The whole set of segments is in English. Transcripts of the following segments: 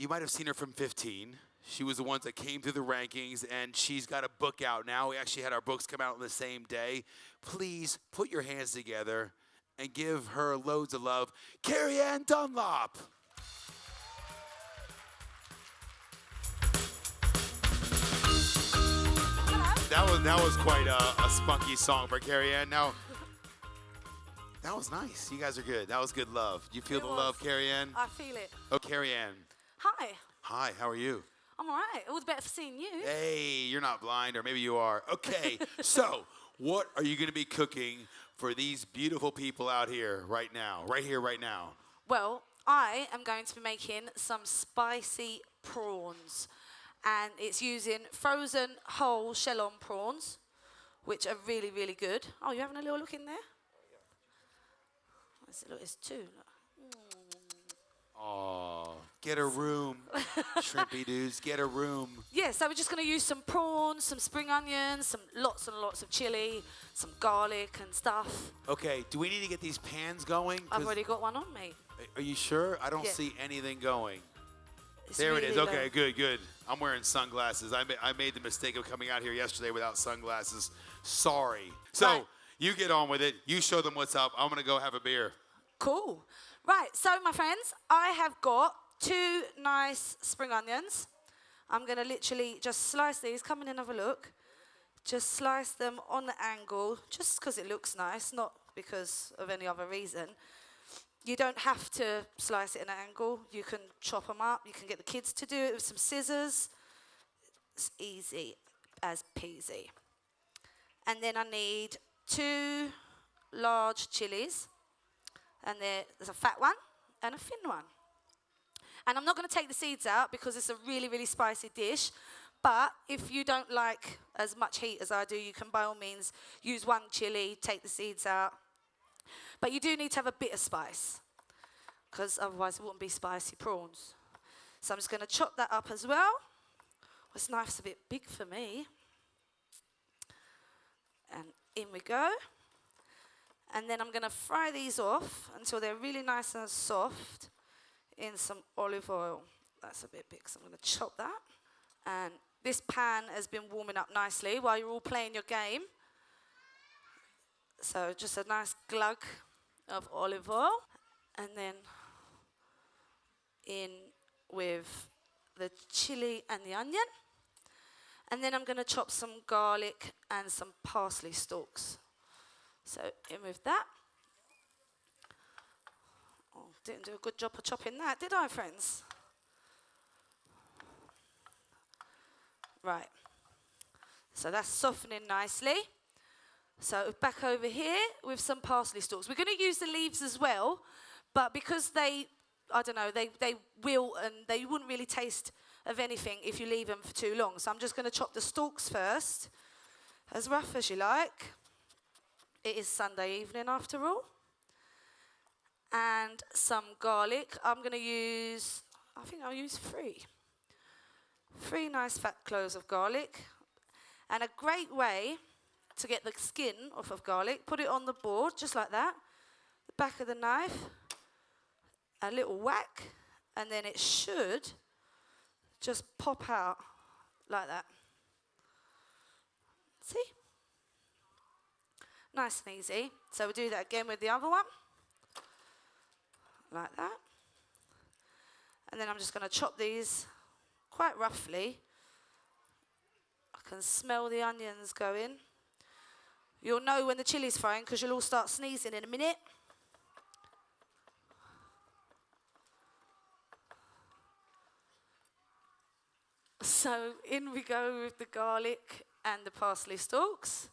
you might have seen her from 15. She was the one that came through the rankings, and she's got a book out now. We actually had our books come out on the same day. Please put your hands together and give her loads of love. Kerryann Dunlop. That was quite a spunky song for Kerryann. Now, that was nice. You guys are good. That was good love. You feel the love, Kerryann? I feel it. Oh, Kerryann. Hi. Hi, how are you? I'm all right. It was better for seeing you. Hey, you're not blind, or maybe you are. Okay, so what are you going to be cooking for these beautiful people out here right now? Right here, right now. Well, I am going to be making some spicy prawns. And it's using frozen whole shell-on prawns, which are really, really good. Oh, you're having a little look in there? Look, it's two. Oh, get a room, shrimpy dudes, get a room. Yeah, so we're just going to use some prawns, some spring onions, some lots and lots of chili, some garlic and stuff. Okay, do we need to get these pans going? I've already got one on me. Are you sure? I don't see anything going. It's there really it is. Okay, good. I'm wearing sunglasses. I made the mistake of coming out here yesterday without sunglasses. Sorry. So right. You get on with it. You show them what's up. I'm going to go have a beer. Cool. Right, so my friends, I have got 2 nice spring onions. I'm going to literally just slice these. Come in and have a look. Just slice them on the angle, just because it looks nice, not because of any other reason. You don't have to slice it at an angle. You can chop them up. You can get the kids to do it with some scissors. It's easy as peasy. And then I need 2 large chilies. And there's a fat one and a thin one. And I'm not going to take the seeds out because it's a really, really spicy dish. But if you don't like as much heat as I do, you can by all means use 1 chili, take the seeds out. But you do need to have a bit of spice, because otherwise it wouldn't be spicy prawns. So I'm just going to chop that up as well. This knife's a bit big for me. And in we go. And then I'm going to fry these off until they're really nice and soft in some olive oil. That's a bit big, so I'm going to chop that. And this pan has been warming up nicely while you're all playing your game. So just a nice glug of olive oil, and then in with the chili and the onion. And then I'm going to chop some garlic and some parsley stalks. So in with that. Oh, didn't do a good job of chopping that, did I, friends? Right. So that's softening nicely. So back over here with some parsley stalks. We're going to use the leaves as well, but because they will, and they wouldn't really taste of anything if you leave them for too long. So I'm just going to chop the stalks first, as rough as you like. It is Sunday evening after all. And some garlic. I'm going to use, I think I'll use 3. 3 nice fat cloves of garlic. And a great way to get the skin off of garlic, put it on the board, just like that. The back of the knife, a little whack, and then it should just pop out like that. See? Nice and easy. So we'll do that again with the other one. Like that. And then I'm just going to chop these quite roughly. I can smell the onions going. You'll know when the chili's frying because you'll all start sneezing in a minute. So in we go with the garlic and the parsley stalks.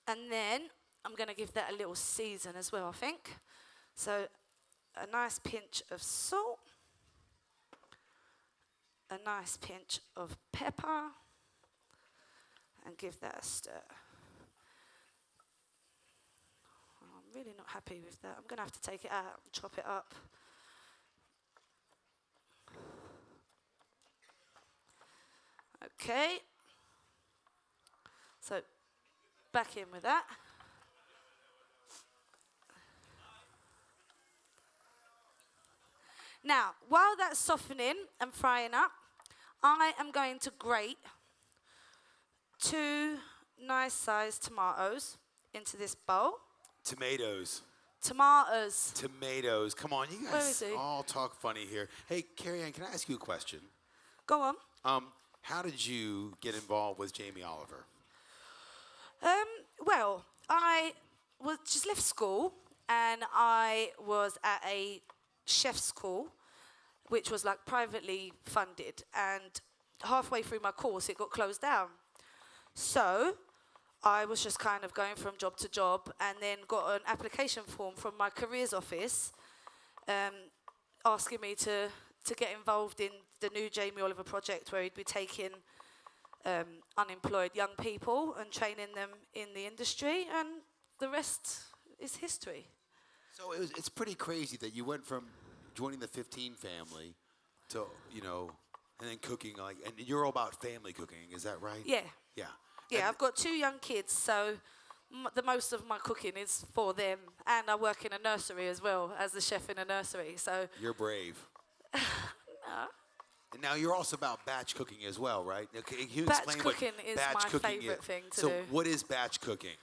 And then I'm going to give that a little season as well, I think. So a nice pinch of salt. A nice pinch of pepper. And give that a stir. Oh, I'm really not happy with that. I'm going to have to take it out and chop it up. Okay. So back in with that. Now, while that's softening and frying up, I am going to grate 2 nice-sized tomatoes into this bowl. Tomatoes. Tomatoes. Tomatoes. Come on, you Where is guys he? all talk funny here. Hey, Kerryann, can I ask you a question? Go on. How did you get involved with Jamie Oliver? Well, I was just left school and I was at a chef's school, which was like privately funded. And halfway through my course, it got closed down. So I was just kind of going from job to job and then got an application form from my careers office asking me to get involved in the new Jamie Oliver project where he'd be taking unemployed young people and training them in the industry, and the rest is history. So it's pretty crazy that you went from joining the 15 family to, and then cooking, and you're all about family cooking, is that right? Yeah. Yeah. Yeah, And I've got 2 young kids, so the most of my cooking is for them, and I work in a nursery as well as the chef in a nursery, so... You're brave. No. And now you're also about batch cooking as well, right? Can you Batch explain what cooking is batch my cooking favourite thing to so do. what is batch cooking?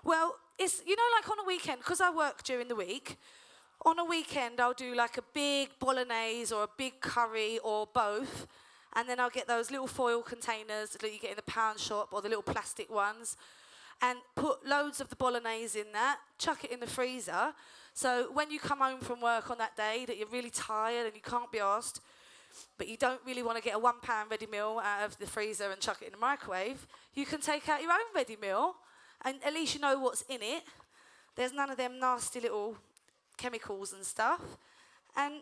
Well, it's, like on a weekend, because I work during the week, on a weekend I'll do like a big bolognese or a big curry or both, and then I'll get those little foil containers that you get in the pound shop or the little plastic ones, and put loads of the bolognese in that, chuck it in the freezer, so when you come home from work on that day that you're really tired and you can't be asked, but you don't really want to get a £1 ready meal out of the freezer and chuck it in the microwave, you can take out your own ready meal, and at least you know what's in it. There's none of them nasty little chemicals and stuff. And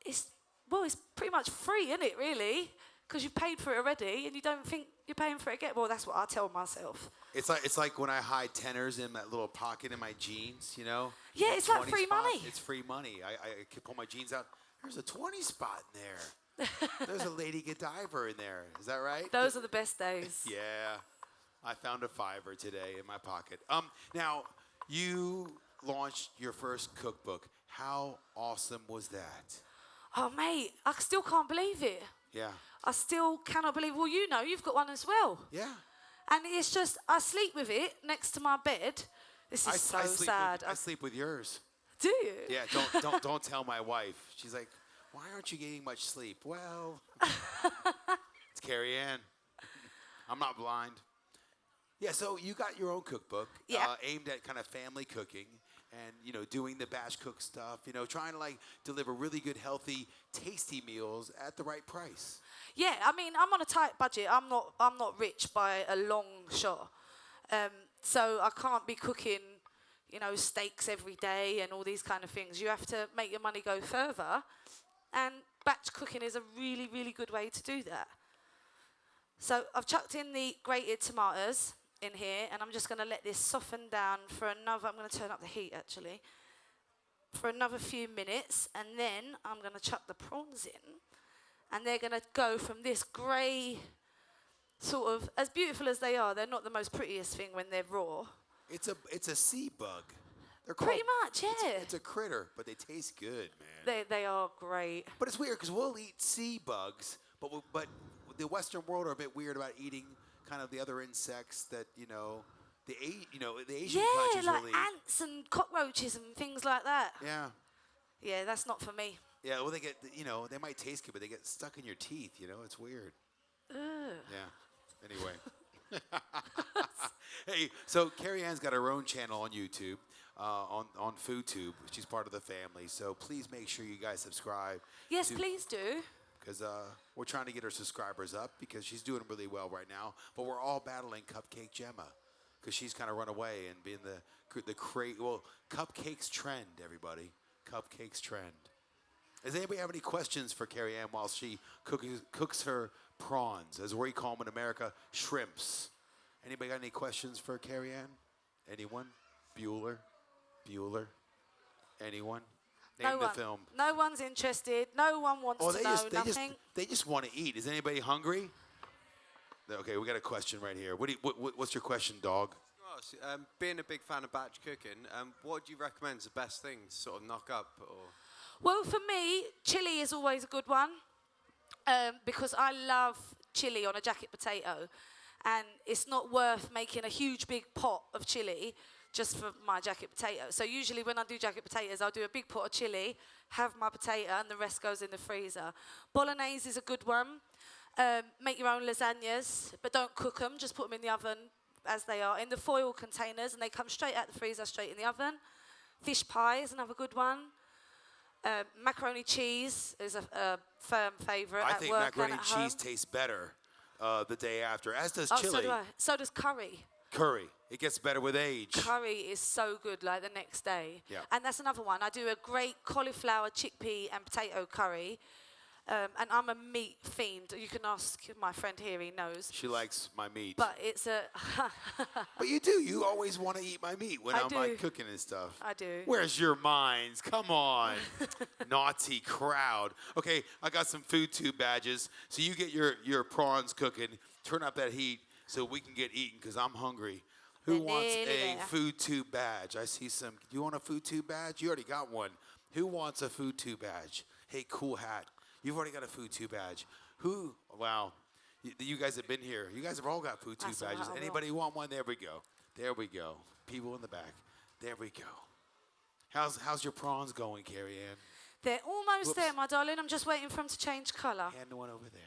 it's pretty much free, isn't it, really? Because you've paid for it already and you don't think you're paying for it again. Well, that's what I tell myself. It's like when I hide tenors in that little pocket in my jeans, Yeah, That it's like 20 free spot, money. It's free money. I can pull my jeans out. There's a 20 spot in there. There's a Lady Godiva in there. Is that right? Those are the best days. Yeah. I found a $5 today in my pocket. Now, you launched your first cookbook. How awesome was that? Oh, mate, I still can't believe it. Yeah. I still cannot believe, well, you've got one as well. Yeah. And it's just, I sleep with it next to my bed. This is so sad. I sleep with yours. Do you? Yeah, don't tell my wife. She's like, why aren't you getting much sleep? Well, it's Kerryann. I'm not blind. Yeah, so you got your own cookbook aimed at kind of family cooking and, doing the batch cook stuff, trying to deliver really good, healthy, tasty meals at the right price. Yeah, I mean, I'm on a tight budget. I'm not rich by a long shot. So I can't be cooking, steaks every day and all these kind of things. You have to make your money go further. And batch cooking is a really, really good way to do that. So I've chucked in the grated tomatoes in here, and I'm just going to let this soften down for another, I'm going to turn up the heat actually, for another few minutes, and then I'm going to chuck the prawns in, and they're going to go from this grey, sort of, as beautiful as they are, they're not the most prettiest thing when they're raw. It's a sea bug. They're Pretty much, yeah. It's a critter, but they taste good, man. They are great. But it's weird because we'll eat sea bugs, but the Western world are a bit weird about eating kind of the other insects that the Asian countries like will eat. ants and cockroaches and things like that. Yeah. Yeah, that's not for me. Yeah, well, they get they might taste good, but they get stuck in your teeth. It's weird. Ugh. Yeah. Anyway. Hey, so Kerryann's got her own channel on YouTube, on FoodTube. She's part of the family, so please make sure you guys subscribe. Yes, please do. Because we're trying to get her subscribers up because she's doing really well right now. But we're all battling Cupcake Gemma because she's kind of run away and being Cupcakes trend, everybody. Cupcakes trend. Does anybody have any questions for Kerryann while she cooks her prawns, as we call them in America, shrimps? Anybody got any questions for Kerryann? Anyone? Bueller? Anyone? Name the film. No one's interested. No one wants to know nothing. They just want to eat. Is anybody hungry? Okay, we got a question right here. What's your question, dog? Being a big fan of batch cooking, what do you recommend is the best thing to sort of knock up? Or? Well, for me, chili is always a good one because I love chili on a jacket potato. And it's not worth making a huge big pot of chili just for my jacket potato. So usually when I do jacket potatoes, I'll do a big pot of chili, have my potato, and the rest goes in the freezer. Bolognese is a good one. Make your own lasagnas, but don't cook them. Just put them in the oven as they are, in the foil containers, and they come straight out the freezer, straight in the oven. Fish pie is another good one. Macaroni cheese is a firm favourite I at think work macaroni and at cheese home. tastes better the day after, as does Oh, chili. so do I. So does curry. Curry. It gets better with age. Curry is so good, like the next day. Yeah. And that's another one. I do a great cauliflower, chickpea, and potato curry. And I'm a meat fiend. You can ask my friend here, he knows. She likes my meat. But it's a... But you do. You always want to eat my meat when I'm like cooking and stuff. I do. Where's your minds? Come on. Naughty crowd. Okay, I got some food tube badges. So you get your prawns cooking. Turn up that heat so we can get eaten because I'm hungry. Who wants a food tube badge? I see some. Do you want a food tube badge? You already got one. Who wants a food tube badge? Hey, cool hat. You've already got a food tube badge. Who? Wow. You guys have been here. You guys have all got food tube badges. Anybody want one? There we go. There we go. People in the back. There we go. How's your prawns going, Kerryann? They're almost there, my darling. I'm just waiting for them to change colour. Hand the one over there.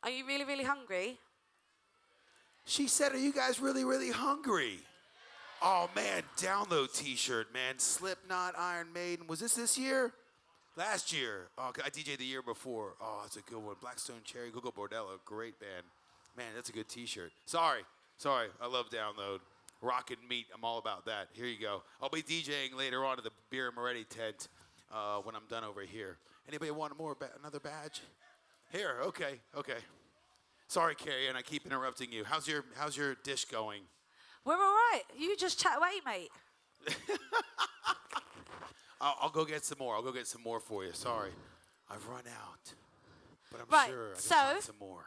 Are you really, really hungry? She said, are you guys really, really hungry? Oh, man, download T-shirt, man. Slipknot, Iron Maiden. Was this year? Last year. Oh, I DJ'd the year before. Oh, that's a good one. Blackstone Cherry, Google Bordello. Great band. Man, that's a good T-shirt. Sorry. I love download. Rockin' meat. I'm all about that. Here you go. I'll be DJing later on at the Beer Moretti tent when I'm done over here. Anybody want another badge? Here. Okay. Sorry, Kerryann, I keep interrupting you. How's your dish going? We're all right. You just chat away, mate. I'll go get some more. I'll go get some more for you. Sorry. I've run out. But I'm sure I can find some more.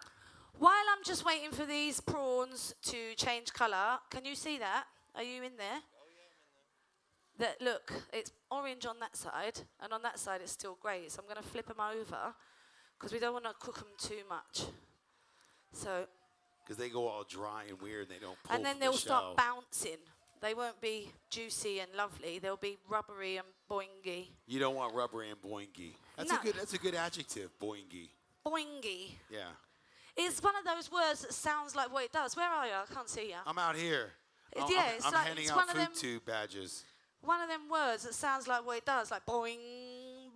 While I'm just waiting for these prawns to change colour, can you see that? Are you in there? Oh, yeah, I'm in there. Look, it's orange on that side, and on that side it's still grey. So I'm going to flip them over because we don't want to cook them too much. So. Because they go all dry and weird, and they don't pull. And then they'll start bouncing. They won't be juicy and lovely. They'll be rubbery and boingy. You don't want rubbery and boingy. That's a good adjective, boingy. Boingy. Yeah. It's one of those words that sounds like what it does. Where are you? I can't see you. I'm out here. I'm handing out food tube badges. One of them words that sounds like what it does, like boing,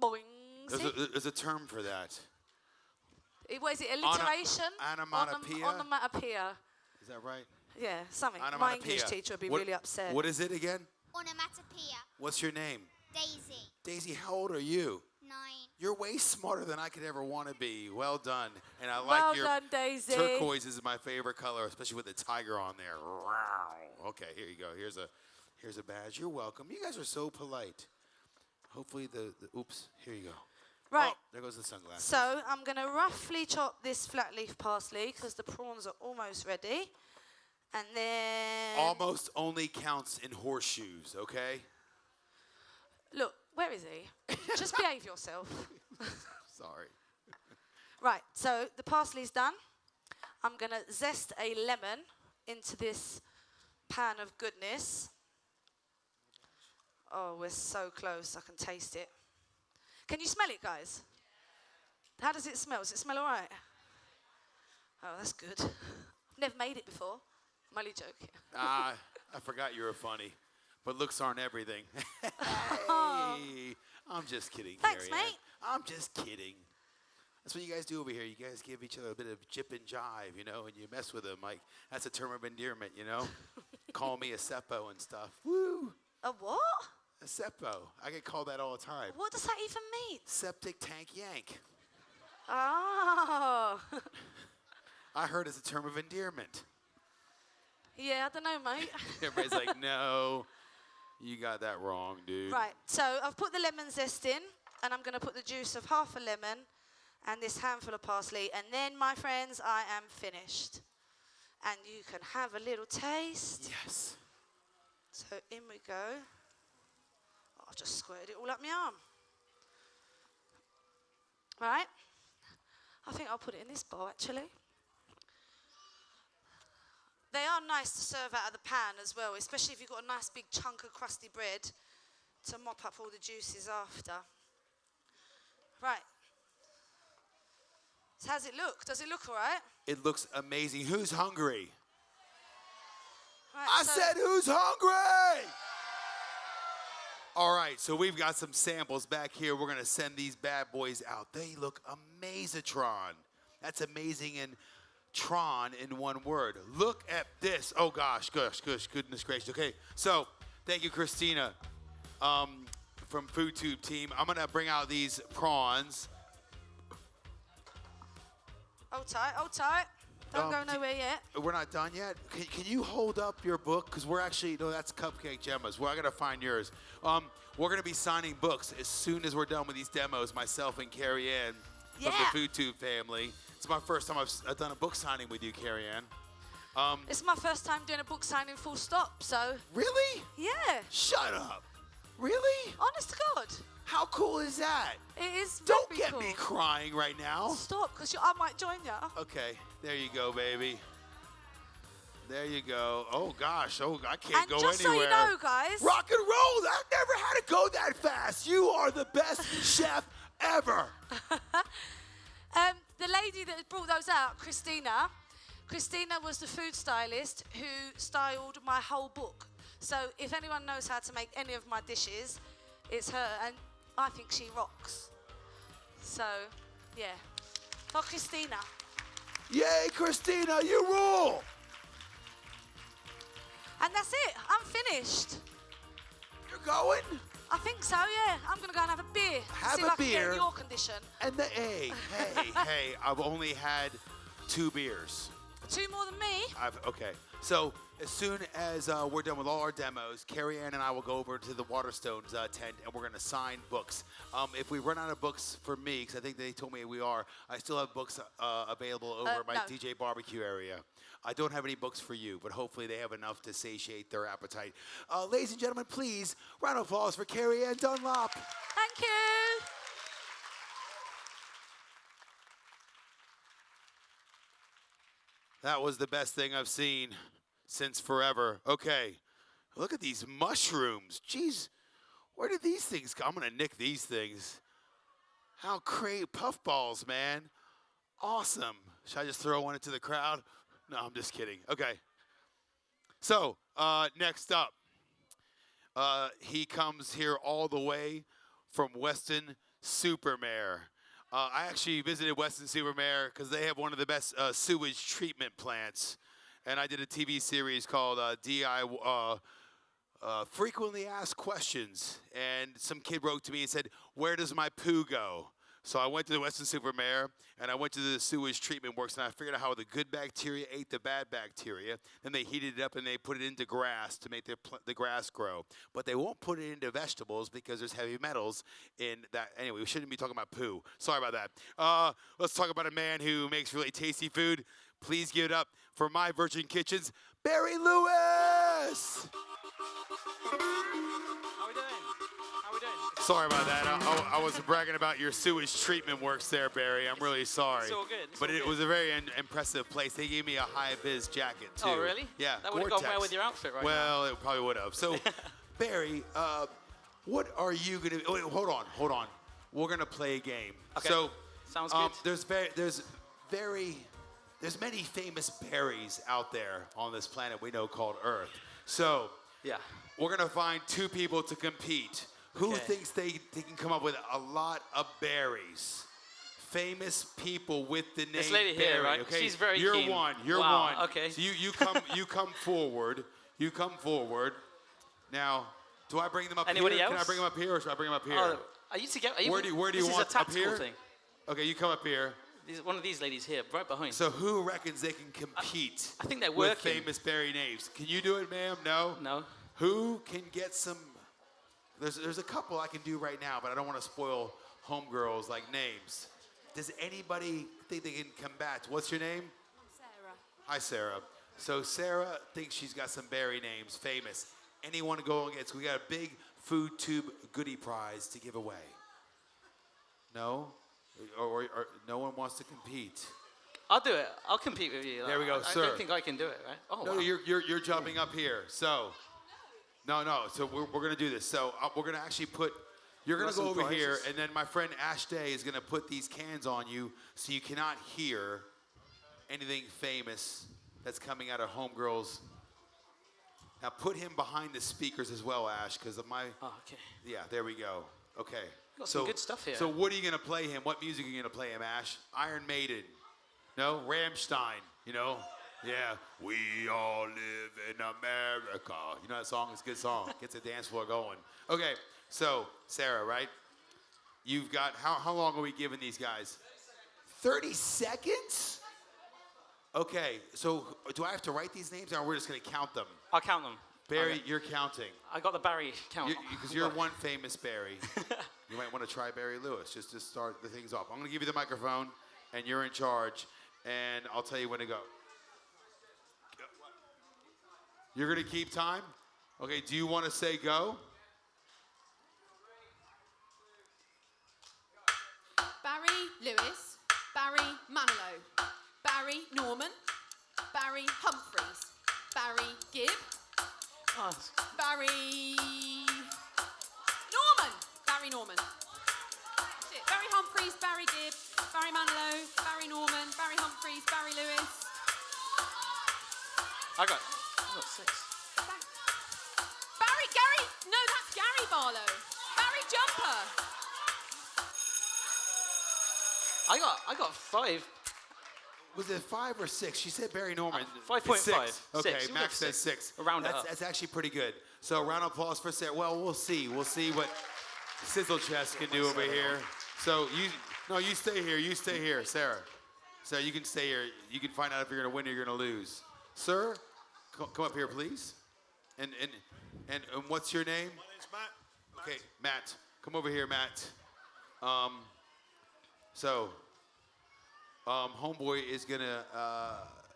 boing. There's a term for that. What is it, alliteration? Onomatopoeia? Onomatopoeia. Is that right? Yeah, something. My English teacher would be really upset. What is it again? Onomatopoeia. What's your name? Daisy. Daisy, how old are you? 9. You're way smarter than I could ever want to be. Well done. And I like your Daisy. turquoise is my favorite color, especially with the tiger on there. Okay, here you go. Here's a badge. You're welcome. You guys are so polite. Hopefully oops, here you go. Right. Oh, there goes the sunglasses. So I'm going to roughly chop this flat leaf parsley because the prawns are almost ready. And then... Almost only counts in horseshoes, okay? Look, where is he? Just behave yourself. Sorry. Right, so the parsley's done. I'm going to zest a lemon into this pan of goodness. Oh, we're so close. I can taste it. Can you smell it, guys? How does it smell? Does it smell all right? Oh, that's good. I've never made it before. I'm only joking. I forgot you were funny. But looks aren't everything. Hey, I'm just kidding, Thanks, Kerryann. mate. I'm just kidding. That's what you guys do over here. You guys give each other a bit of jip and jive, and you mess with them. Like, that's a term of endearment, Call me a seppo and stuff. Woo! A what? A seppo. I get called that all the time. What does that even mean? Septic tank yank. Oh. I heard it's a term of endearment. Yeah, I don't know, mate. Everybody's like, no, you got that wrong, dude. Right, so I've put the lemon zest in, and I'm going to put the juice of half a lemon and this handful of parsley, and then, my friends, I am finished. And you can have a little taste. Yes. So in we go. Oh, I've just squirted it all up my arm. Right? I think I'll put it in this bowl, actually. They are nice to serve out of the pan as well, especially if you've got a nice big chunk of crusty bread to mop up all the juices after. Right. So how's it look? Does it look all right? It looks amazing. Who's hungry? Right, I said, who's hungry? All right, so we've got some samples back here. We're going to send these bad boys out. They look amazing-tron. That's amazing in Tron in one word. Look at this. Oh, gosh, goodness gracious. Okay, so thank you, Christina, from FoodTube team. I'm going to bring out these prawns. Hold tight, hold tight. Don't go nowhere yet. We're not done yet. Can you hold up your book? Because we're actually, no, that's Cupcake Gemmas. Well, I got to find yours. We're going to be signing books as soon as we're done with these demos, myself and Kerryann from the FoodTube family. It's my first time I've done a book signing with you, Kerryann. It's my first time doing a book signing full stop, so. Really? Yeah. Shut up. Really? Honest to God. How cool is that? It is very Don't get cool. me crying right now. Stop, because I might join you. Okay, there you go, baby. There you go. Oh, gosh. Oh, I can't go anywhere. And just so you know, guys. Rock and roll. I've never had it go that fast. You are the best chef ever. The lady that brought those out, Christina was the food stylist who styled my whole book. So if anyone knows how to make any of my dishes, it's her, and I think she rocks. So, yeah. For Christina. Yay, Christina, you rule. And that's it. I'm finished. You're going? I think so, yeah. I'm going to go and have a beer. Have see a if I can beer. get in your condition. And hey, I've only had 2 beers. 2 more than me? Okay. So as soon as we're done with all our demos, Kerryann and I will go over to the Waterstones tent, and we're going to sign books. If we run out of books for me, because I think they told me we are, I still have books available over at my no. DJ BBQ area. I don't have any books for you, but hopefully they have enough to satiate their appetite. Ladies and gentlemen, please, round of applause for Kerryann Dunlop. Thank you. That was the best thing I've seen since forever. Okay, look at these mushrooms. Jeez, where did these things come? I'm gonna nick these things. How crazy, puffballs, man. Awesome. Should I just throw one into the crowd? No, I'm just kidding. Okay. So, next up, he comes here all the way from Weston Supermare. I actually visited Weston Supermare because they have one of the best sewage treatment plants. And I did a TV series called Frequently Asked Questions. And some kid wrote to me and said, where does my poo go? So I went to the Weston Supermare, and I went to the sewage treatment works, and I figured out how the good bacteria ate the bad bacteria. Then they heated it up, and they put it into grass to make the grass grow. But they won't put it into vegetables because there's heavy metals in that. Anyway, we shouldn't be talking about poo. Sorry about that. Let's talk about a man who makes really tasty food. Please give it up for My Virgin Kitchens, Barry Lewis. How we doing? Sorry about that. I was bragging about your sewage treatment works there, Barry. I'm really sorry. It's all good. But it was a very impressive place. They gave me a high-vis jacket, too. Oh, really? Yeah, That would have gone well with your outfit right now. Well, it probably would have. So, Barry, what are you going to... Wait, hold on. We're going to play a game. Okay. So, sounds good. There's many famous berries out there on this planet we know called Earth. So, Yeah. we're going to find 2 people to compete. Who Okay. thinks they can come up with a lot of berries? Famous people with the name This lady Barry. here, right? Okay? She's very You're keen. one. You're Wow, one. okay. So you come forward. You come forward. Now, do I bring them up Anybody here? else? Can I bring them up here, or should I bring them up here? Oh, are you together? Where do you this want is a tactical up here? thing. Okay, you come up here. One of these ladies here, right behind. So who reckons they can compete? I think they're with working. famous berry names. Can you do it, ma'am? No. No. Who can get some? There's a couple I can do right now, but I don't want to spoil homegirls like names. Does anybody think they can combat? What's your name? I'm Sarah. Hi, Sarah. So Sarah thinks she's got some berry names, famous. Anyone to go against? We got a big FoodTube goodie prize to give away. No? Or no one wants to compete. I'll do it. I'll compete with you. There we go, I sir. don't think I can do it, right? Oh, No, wow. you're jumping up here. So, no. So we're gonna do this. So we're gonna actually put. You're gonna got go some over here, prizes? and then my friend Ash Day is gonna put these cans on you, so you cannot hear anything famous that's coming out of Homegirls. Now put him behind the speakers as well, Ash, because of my. Oh, okay. Yeah, there we go. Okay. Got some good stuff here. So what are you gonna play him? What music are you gonna play him, Ash? Iron Maiden. No, Rammstein. You know? Yeah. We all live in America. You know that song? It's a good song. Gets the dance floor going. Okay. So Sarah, right? You've got how long are we giving these guys? 30 seconds? Okay. So do I have to write these names, or we're just gonna count them? I'll count them. Barry, Okay. you're counting. I got the Barry count. Because you're one famous Barry. You might want to try Barry Lewis, just to start the things off. I'm going to give you the microphone, and you're in charge, and I'll tell you when to go. You're going to keep time? Okay, do you want to say go? Barry Lewis, Barry Manilow, Barry Norman, Barry Humphreys, Barry Gibb, Oh, Barry Norman, Barry Norman. That's it. Barry Humphreys, Barry Gibb, Barry Manilow, Barry Norman, Barry Humphreys, Barry Lewis. I got 6. Gary, no, that's Gary Barlow. Barry Jumper. I got 5. Was it 5 or 6? She said Barry Norman. 5.5. It's 6. Okay, 6. Max says 6. We'll round it that's, up. that's actually pretty good. So round of applause for Sarah. Well, we'll see. We'll see what Sizzle Chest can do over here. So you stay here. You stay here, Sarah. So you can stay here. You can find out if you're going to win or you're going to lose. Sir, come up here, please. And what's your name? My name's Matt. Okay, Matt. Come over here, Matt. Homeboy is gonna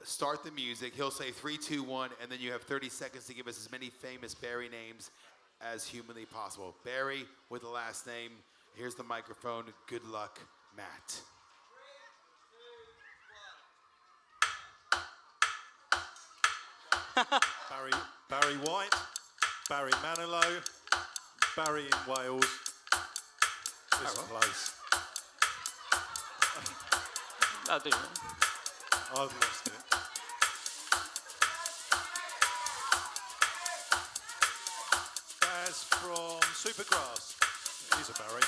start the music. He'll say 3, 2, 1, and then you have 30 seconds to give us as many famous Barry names as humanly possible. Barry with the last name. Here's the microphone. Good luck, Matt. Barry White, Barry Manilow, Barry in Wales. This place. That'll do. I've lost it. Baz from Supergrass. He's a Barry.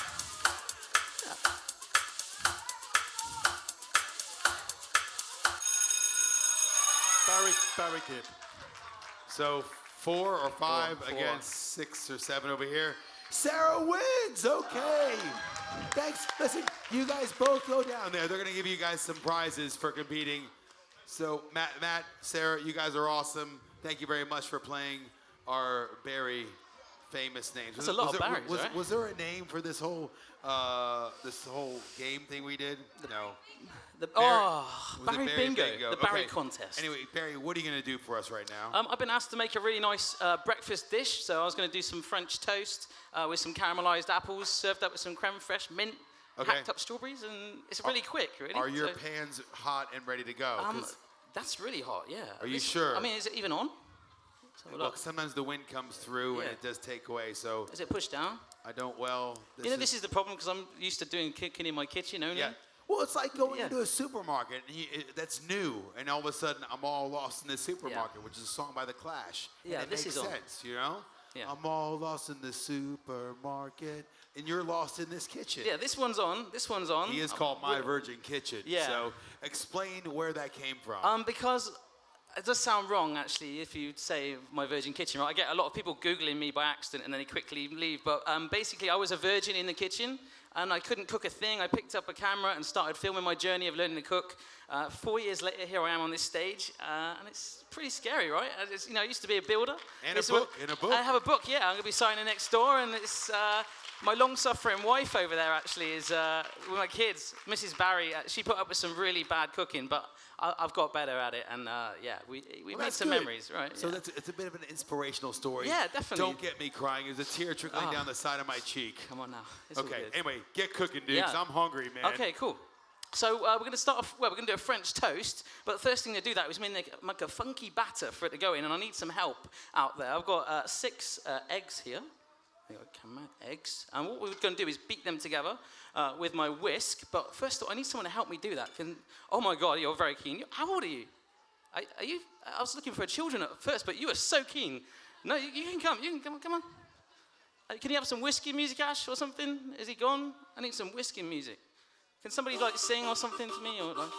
Barry Gibb. So 4 or 5 4. against 6 or 7 over here. Sarah wins. Okay. Thanks. Listen, you guys both go down there. They're going to give you guys some prizes for competing. So Matt, Sarah, you guys are awesome. Thank you very much for playing our Barry famous names. That's a lot of Barrys, right? Was there a name for this whole game thing we did? No. Was it Barry Bingo. The Barry Okay. contest. Anyway, Barry, what are you going to do for us right now? I've been asked to make a really nice breakfast dish, so I was going to do some French toast with some caramelized apples, served up with some creme fraiche, mint, hacked up strawberries, and it's really quick, really. Are your So, pans hot and ready to go? 'Cause- that's really hot, yeah. Are you sure? I mean, is it even on? Let's have a Well, look. sometimes the wind comes through and Yeah. it does take away, so Is it pushed down? I don't, well... This is the problem, because I'm used to doing cooking in my kitchen only. Yeah. Well, it's like going Yeah. into a supermarket, and that's new, and all of a sudden I'm all lost in the supermarket, which is a song by The Clash. Yeah, and it this makes is on. sense, you know? Yeah. I'm all lost in the supermarket, and you're lost in this kitchen. Yeah, this one's on. This one's on. He is called My Virgin Kitchen. Yeah. So explain where that came from. Because it does sound wrong, actually, if you say My Virgin Kitchen, right? I get a lot of people Googling me by accident and then they quickly leave. But basically, I was a virgin in the kitchen and I couldn't cook a thing. I picked up a camera and started filming my journey of learning to cook. 4 years later, here I am on this stage, and it's pretty scary, right? I used to be a builder. And a book. I have a book, yeah. I'm going to be signing next door, and it's my long-suffering wife over there, actually, is with my kids, Mrs. Barry. She put up with some really bad cooking, but I've got better at it, and we made some memories, right? So it's a bit of an inspirational story. Yeah, definitely. Don't get me crying. There's a tear trickling down the side of my cheek. Come on now. It's all Okay, good. anyway, get cooking, dude, 'cause I'm hungry, man. Okay, cool. So we're going to start off, we're going to do a French toast, but the first thing to do that is make a funky batter for it to go in, and I need some help out there. I've got 6 eggs here. Eggs. And what we're going to do is beat them together with my whisk. But first of all, I need someone to help me do that. Oh my God, you're very keen. How old are you? Are you? I was looking for children at first, but you are so keen. No, you can come. You can come. Come on. Can you have some whiskey music, Ash, or something? Is he gone? I need some whiskey music. Can somebody sing or something to me, or Oh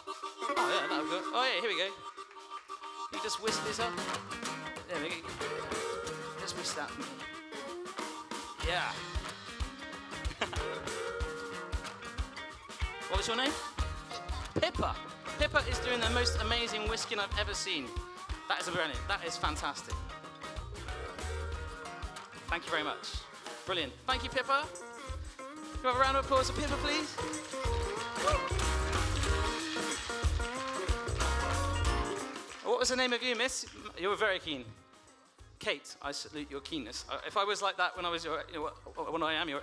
yeah, that'll go. Oh yeah, here we go. You just whisk this up. There we go. Just whisk that for me. Yeah. What was your name? Pippa. Pippa is doing the most amazing whisking I've ever seen. That is brilliant. That is fantastic. Thank you very much. Brilliant. Thank you, Pippa. Can we have a round of applause for Pippa, please? What was the name of you, miss? You were very keen. Kate, I salute your keenness. If I was like that when I was when I am your...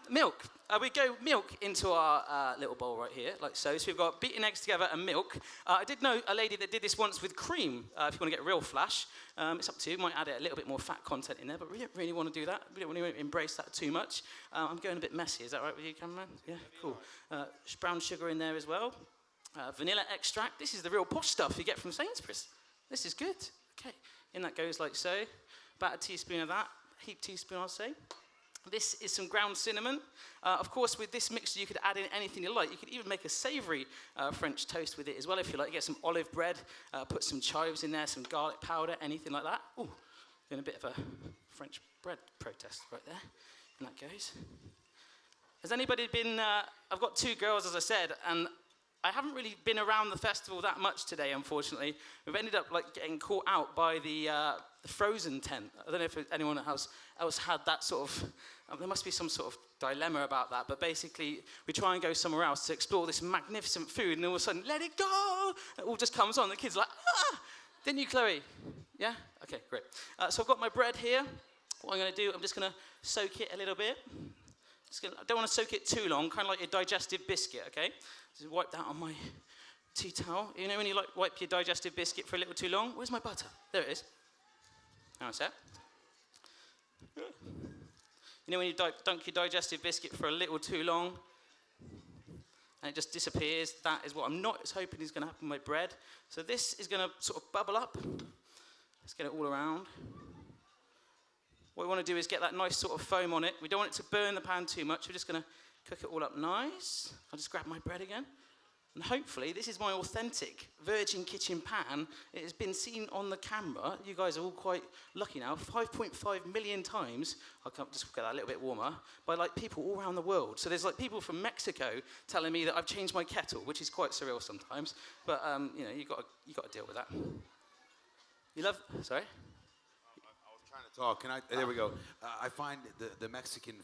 Milk. We go milk into our little bowl right here, like so. So we've got beaten eggs together and milk. I did know a lady that did this once with cream, if you want to get real flash. It's up to you. Might add a little bit more fat content in there, but we don't really want to do that. We don't want to embrace that too much. I'm going a bit messy. Is that right with you, cameraman? Yeah, cool. Brown sugar in there as well. Vanilla extract. This is the real posh stuff you get from Sainsbury's. This is good. Okay, in that goes like so. About a teaspoon of that. Heaped teaspoon, I'll say. This is some ground cinnamon. Of course, with this mixture, you could add in anything you like. You could even make a savoury French toast with it as well, if you like. Get some olive bread, put some chives in there, some garlic powder, anything like that. Ooh, doing a bit of a French bread protest right there. And that goes. Has anybody been... I've got 2 girls, as I said, and I haven't really been around the festival that much today, unfortunately. We've ended up getting caught out by the frozen tent. I don't know if anyone else had that sort of... there must be some sort of dilemma about that, but basically we try and go somewhere else to explore this magnificent food, and all of a sudden, let it go! It all just comes on. The kids are like, ah! Didn't you, Chloe? Yeah? Okay, great. So I've got my bread here. What I'm going to do, I'm just going to soak it a little bit. I don't want to soak it too long, kind of like your digestive biscuit, okay? Just wipe that on my tea towel. You know when you wipe your digestive biscuit for a little too long? Where's my butter? There it is. Hang on a sec. You know when you dunk your digestive biscuit for a little too long and it just disappears? That is what I'm not hoping is going to happen with my bread. So this is going to sort of bubble up. Let's get it all around. What we want to do is get that nice sort of foam on it. We don't want it to burn the pan too much. We're just going to cook it all up nice. I'll just grab my bread again. And hopefully, this is my authentic Virgin Kitchen pan. It has been seen on the camera. You guys are all quite lucky now. 5.5 million times. I'll just get that a little bit warmer. By people all around the world. So there's people from Mexico telling me that I've changed my kettle, which is quite surreal sometimes. But you got to deal with that. You love? Sorry. Talk. There we go. I find the Mexican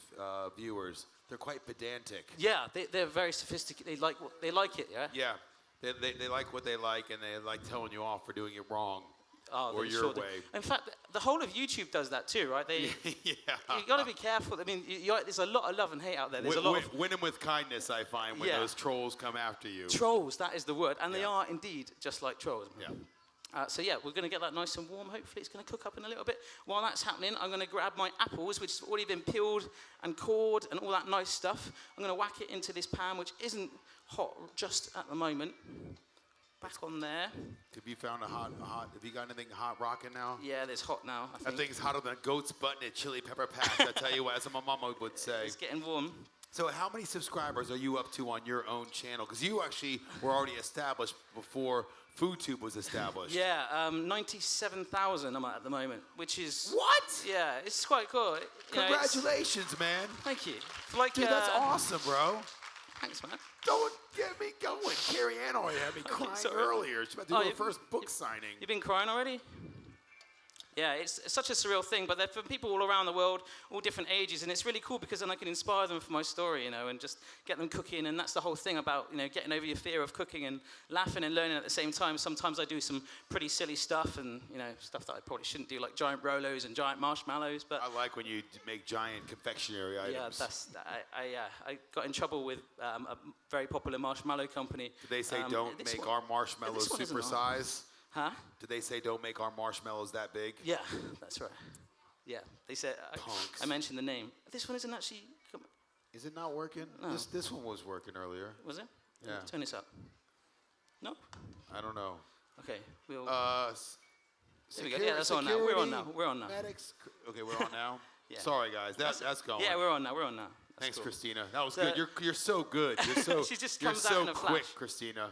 viewers, they're quite pedantic. Yeah, they're very sophisticated. They like it, yeah? Yeah. They like what they like, and they like telling you off for doing it wrong. Or your way. In fact, the whole of YouTube does that too, right? Yeah. You got to be careful. I mean, there's a lot of love and hate out there. There's a lot of... Win them with kindness, I find, when those trolls come after you. Trolls, that is the word. And they are indeed just like trolls. Yeah. So we're going to get that nice and warm. Hopefully it's going to cook up in a little bit. While that's happening, I'm going to grab my apples, which have already been peeled and cored and all that nice stuff. I'm going to whack it into this pan, which isn't hot just at the moment. Back on there. Have you found have you got anything hot rocking now? Yeah, there's hot now, I think. That thing's hotter than a goat's butt in a chili pepper patch, I tell you what, as my mama would say. It's getting warm. So how many subscribers are you up to on your own channel? Because you actually were already established before FoodTube was established. Yeah, 97,000 I'm at the moment, which is... What? Yeah, it's quite cool. Congratulations, man. Thank you. Dude, that's awesome, bro. Thanks, man. Don't get me going. Kerryann already had me crying sorry. earlier. She's about to do her you- first book signing. You've been crying already? Yeah, it's such a surreal thing, but they're for people all around the world, all different ages, and it's really cool because then I can inspire them for my story, and just get them cooking, and that's the whole thing about, getting over your fear of cooking and laughing and learning at the same time. Sometimes I do some pretty silly stuff and, stuff that I probably shouldn't do, like giant Rolos and giant marshmallows, but... I like when you make giant confectionery items. Yeah, I got in trouble with a very popular marshmallow company. Did they say don't make our marshmallows this one isn't supersize? Huh? Did they say don't make our marshmallows that big? Yeah, that's right. Yeah, they said, Punks. I mentioned the name. This one isn't actually, Is it not working? No. This one was working earlier. was it? Yeah. Turn this up. No? I don't know. Okay, we'll, There we go. Yeah, that's on now. We're on now. We're on now. Medics. Okay, we're on now. Yeah. Sorry, guys. That's going. Yeah, we're on now. We're on now. That's Thanks, cool. Christina. That was So- good. You're so good. You're so. She just you're comes out so in a quick, flash. Christina.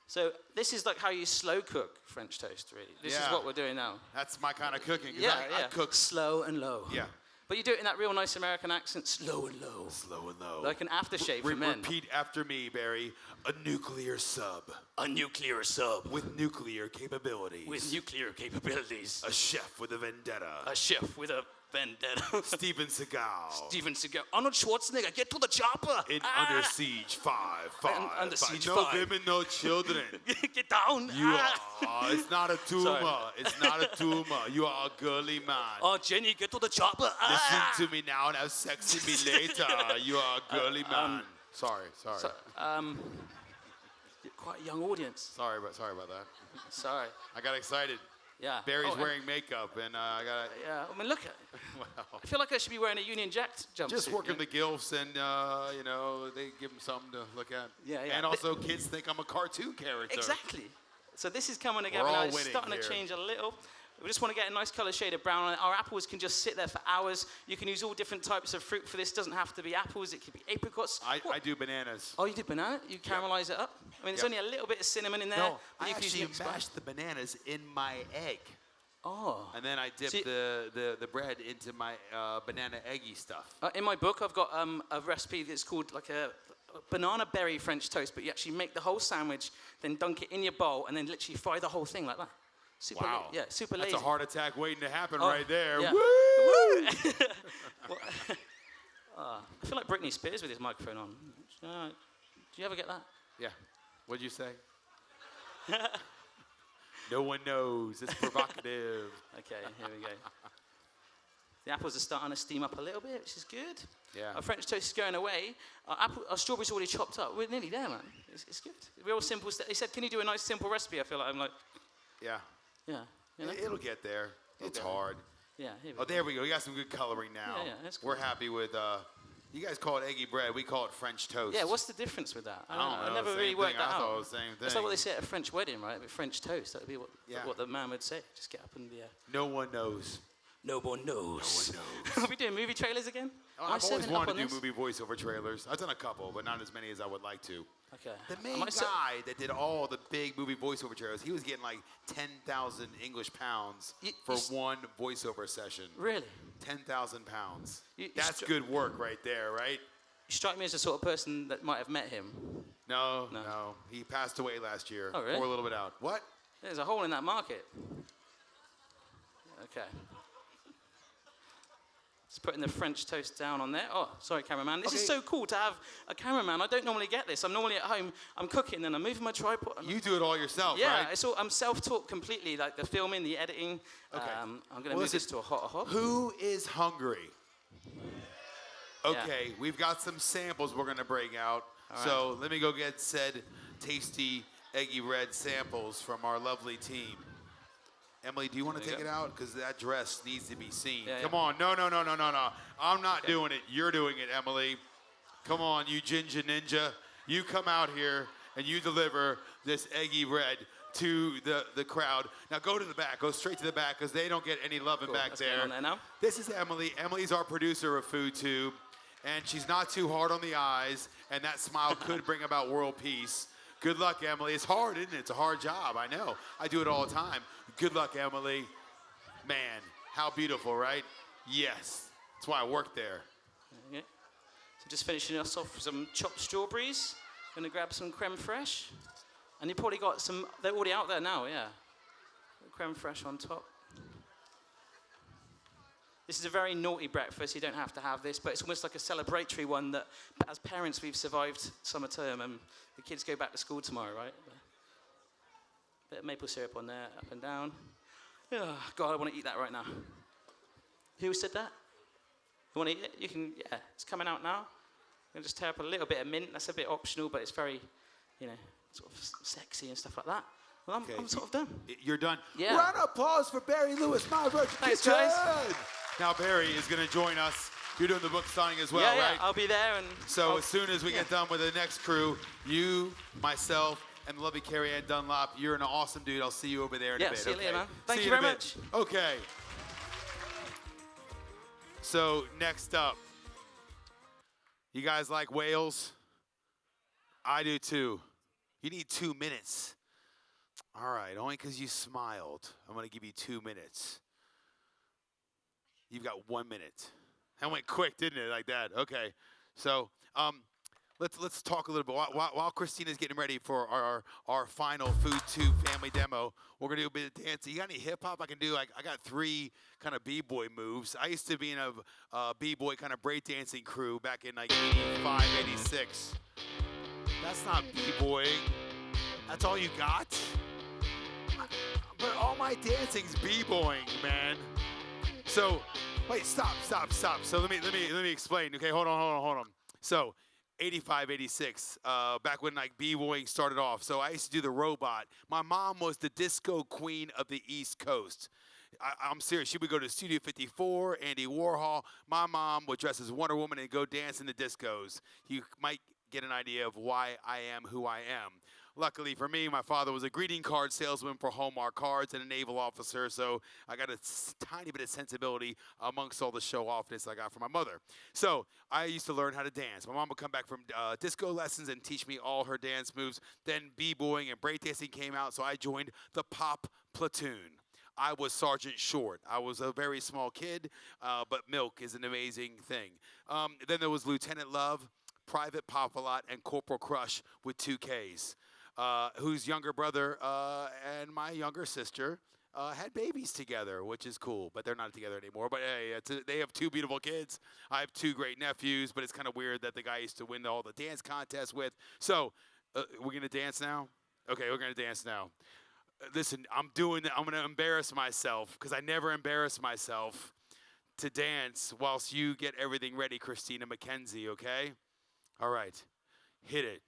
So this is like how you slow cook French toast, really. This is Yeah. what we're doing now. That's my kind of cooking. 'Cause Yeah, I cook slow and low. Yeah. But you do it in that real nice American accent, slow and low. slow and low. Like an aftershave for men. Repeat after me, Barry. A nuclear sub A nuclear sub with nuclear capabilities. with nuclear capabilities. a chef with a vendetta. A chef with a vendetta. Steven Seagal. Steven Seagal. Arnold Schwarzenegger, get to the chopper. In Ah! Under Siege 5. Under Siege no 5. women, no children. Get down. You Ah! are. It's not a tumor. Sorry. It's not a tumor. You are a girly man. Oh, Jenny, get to the chopper. Ah! Listen to me now and have sex with me later. You are a girly man. Sorry. Quite a young audience. Sorry about that. Sorry. I got excited. Yeah. Barry's Oh, and- wearing makeup, and I got Yeah, I mean, look at I feel like I should be wearing a Union Jack jumpsuit. just working you know? the gilfs, and they give them something to look at. Yeah. And also, kids think I'm a cartoon character. Exactly. So this is coming together We're now. all It's winning starting here. to change a little. We just want to get a nice colour shade of brown on it. Our apples can just sit there for hours. You can use all different types of fruit for this. It doesn't have to be apples. It could be apricots. I do bananas. Oh, you did banana? You caramelize it up? I mean, there's Yeah. only a little bit of cinnamon in there. No, but I you can use actually mixed spice. mashed the bananas in my egg. Oh. And then I dipped See- the bread into my banana eggy stuff. In my book, I've got a recipe that's called like a banana berry French toast, but you actually make the whole sandwich, then dunk it in your bowl, and then literally fry the whole thing like that. Super Wow. Yeah, super That's lazy. a heart attack waiting to happen Oh, right there. yeah. Woo! I feel like Britney Spears with his microphone on. Do you ever get that? Yeah. What'd you say? No one knows. It's provocative. Okay, here we go. The apples are starting to steam up a little bit, which is good. Yeah. Our French toast is going away. Our strawberries already chopped up. We're nearly there, man. It's good. Real simple. He said, "Can you do a nice simple recipe?" I feel like I'm like, Yeah. yeah, you know? It'll get there. It's get hard. Yeah. Here we Oh, go. there we go. We got some good coloring now. Yeah, that's We're cool. happy with. You guys call it eggy bread. We call it French toast. Yeah, what's the difference with that? I don't know. I never Same really worked thing. that I out. thought it was the same That's like thing. what they say at a French wedding, right? With French toast, that would be what the man would say. Just get up and be No one knows. No one knows. Are we doing movie trailers again? I've Am I always serving up wanted on to do this? movie voiceover trailers. I've done a couple, but not as many as I would like to. Okay. The Am main I ser- guy that did all the big movie voiceover trailers, he was getting like 10,000 English pounds for one voiceover session. Really? 10,000 pounds. You That's stri- good work right there, right? You strike me as the sort of person that might have met him. No. He passed away last year. Oh, really? Or a little bit out. What? There's a hole in that market. Okay. Just putting the French toast down on there. Oh, sorry, cameraman. This is Okay. so cool to have a cameraman. I don't normally get this. I'm normally at home. I'm cooking, and I'm moving my tripod. and- You do it all yourself, yeah, right? it's all, I'm self-taught completely, like the filming, the editing. Okay. I'm going to Well, move listen, this to a hotter hob. Who is hungry? Okay, we've got some samples we're gonna bring out. So let me go get said tasty eggy red samples from our lovely team. Emily, do you want to There you take it go. out? Because that dress needs to be seen. Yeah, Come yeah. on. No. I'm not doing it. You're doing it, Emily. Come on, you ginger ninja. You come out here and you deliver this eggy red to the crowd. Now go to the back. Go straight to the back because they don't get any loving Cool. back Let's get there. on there now. This is Emily. Emily's our producer of FoodTube, and she's not too hard on the eyes, and that smile could bring about world peace. Good luck, Emily. It's hard, isn't it? It's a hard job. I know. I do it all the time. Good luck, Emily. Man, how beautiful, right? Yes. That's why I work there. Okay. So just finishing us off with some chopped strawberries. Gonna grab some creme fraiche. And you probably got some, they're already out there now, yeah. Creme fraiche on top. This is a very naughty breakfast. You don't have to have this, but it's almost like a celebratory one that, as parents, we've survived summer term and the kids go back to school tomorrow, right? Bit of maple syrup on there, up and down. Oh, God, I want to eat that right now. Who said that? You want to eat it? You can, yeah, it's coming out now. I'm going to just tear up a little bit of mint. That's a bit optional, but it's very, you know, sort of sexy and stuff like that. Well, I'm sort of done. You're done. Yeah. Round of applause for Barry Lewis, my virgin Thanks, kitchen. guys. Now Barry is going to join us. You're doing the book signing as well, yeah, right? I'll be there. And So as soon as we get done with the next crew, you, myself, and the lovely Kerryann Dunlop, you're an awesome dude. I'll see you over there in a bit. See you okay? later, man. Thank See you in a very bit. much. Okay. So next up, you guys like whales? I do too. You need 2 minutes. All right, only because you smiled, I'm going to give you 2 minutes. You've got 1 minute. That went quick, didn't it? Like that. Okay. So let's talk a little bit. While Christina's getting ready for our final Food Tube family demo, we're going to do a bit of dancing. You got any hip-hop I can do? I got 3 kind of b-boy moves. I used to be in a b-boy kind of breakdancing crew back in like 85, 86. That's not b-boying. That's all you got? But all my dancing's b-boying, man. So, wait, stop. So let me explain. Okay, hold on. So, 85, 86, back when like b-boying started off. So I used to do the robot. My mom was the disco queen of the East Coast. I'm serious. She would go to Studio 54, Andy Warhol. My mom would dress as Wonder Woman and go dance in the discos. You might get an idea of why I am who I am. Luckily for me, my father was a greeting card salesman for Hallmark cards and a naval officer, so I got a tiny bit of sensibility amongst all the show-offness I got from my mother. So I used to learn how to dance. My mom would come back from disco lessons and teach me all her dance moves. Then b-boying and breakdancing came out, so I joined the pop platoon. I was Sergeant Short. I was a very small kid, but milk is an amazing thing. Then there was Lieutenant Love, Private Pop-A-Lot, and Corporal Crush with 2 Ks. Whose younger brother and my younger sister had babies together, which is cool, but they're not together anymore. But hey, they have 2 beautiful kids. I have 2 great nephews, but it's kind of weird that the guy I used to win all the dance contests with. So, we're going to dance now? Okay, we're going to dance now. Listen, I'm going to embarrass myself, because I never embarrass myself, to dance whilst you get everything ready, Christina McKenzie, okay? All right, hit it.